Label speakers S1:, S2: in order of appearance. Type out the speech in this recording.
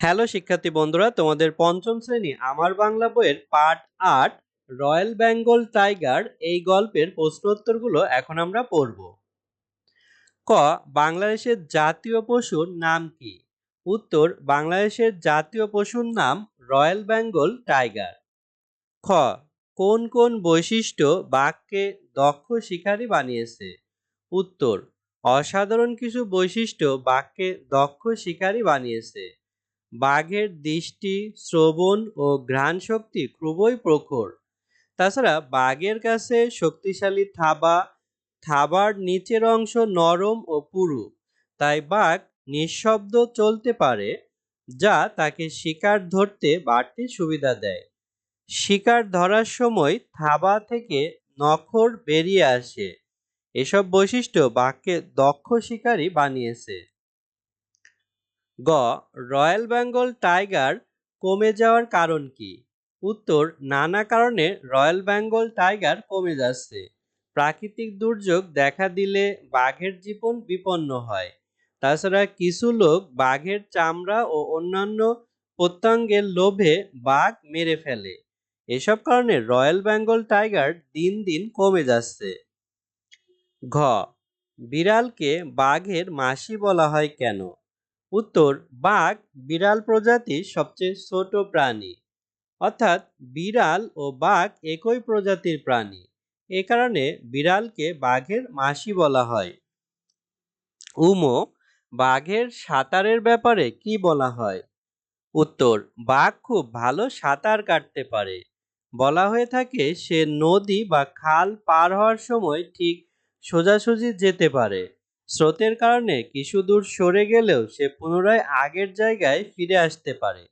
S1: Hello শিক্ষার্থী বন্ধুরা, তোমাদের পঞ্চম শ্রেণী আমার বাংলা বইয়ের পার্ট ৮ রয়্যাল বেঙ্গল টাইগার এই গল্পের প্রশ্নোত্তরগুলো এখন আমরা পড়ব। ক, বাংলাদেশের জাতীয় পশুর নাম কি? উত্তর, বাংলাদেশের জাতীয় পশুর নাম রয়্যাল বেঙ্গল টাইগার। খ, কোন কোন বৈশিষ্ট্য বাঘকে দক্ষ শিকারী বানিয়েছে? উত্তর, অসাধারণ কিছু বৈশিষ্ট্য বাঘকে দক্ষ শিকারী বানিয়েছে। বাঘের দৃষ্টি, শ্রবণ ও ঘ্রাণ শক্তি খুবই প্রখর। তাছাড়া বাঘের কাছে শক্তিশালী থাবা, থাবার নিচের অংশ নরম ও পুরু, তাই বাঘ নিঃশব্দ চলতে পারে, যা তাকে শিকার ধরতে বাড়তি সুবিধা দেয়। শিকার ধরার সময় থাবা থেকে নখর বেরিয়ে আসে। এসব বৈশিষ্ট্য বাঘকে দক্ষ শিকারী বানিয়েছে। গ, রয়্যাল বেঙ্গল টাইগার কমে যাওয়ার কারণ কি? উত্তর, নানা কারণে রয়্যাল বেঙ্গল টাইগার কমে যাচ্ছে। প্রাকৃতিক দুর্যোগ দেখা দিলে বাঘের জীবন বিপন্ন হয়। তাছাড়া কিছু লোক বাঘের চামড়া ও অন্যান্য প্রত্যঙ্গের লোভে বাঘ মেরে ফেলে। এসব কারণে রয়্যাল বেঙ্গল টাইগার দিন দিন কমে যাচ্ছে। ঘ, বিড়ালকে বাঘের মাসি বলা হয় কেন? উত্তর, বাঘ বিড়াল প্রজাতির সবচেয়ে ছোট প্রাণী, অর্থাৎ বিড়াল ও বাঘ একই প্রজাতির প্রাণী। এ কারণে বিড়ালকে বাঘের মাসি বলা হয়। উমো, বাঘের সাঁতারের ব্যাপারে কি বলা হয়? উত্তর, বাঘ খুব ভালো সাঁতার কাটতে পারে। বলা হয়ে থাকে সে নদী বা খাল পার হওয়ার সময় ঠিক সোজাসুজি যেতে পারে। স্রোতের কারণে কিছু দূর সরে গেলেও সে পুনরায় আগের জায়গায় ফিরে আসতে পারে।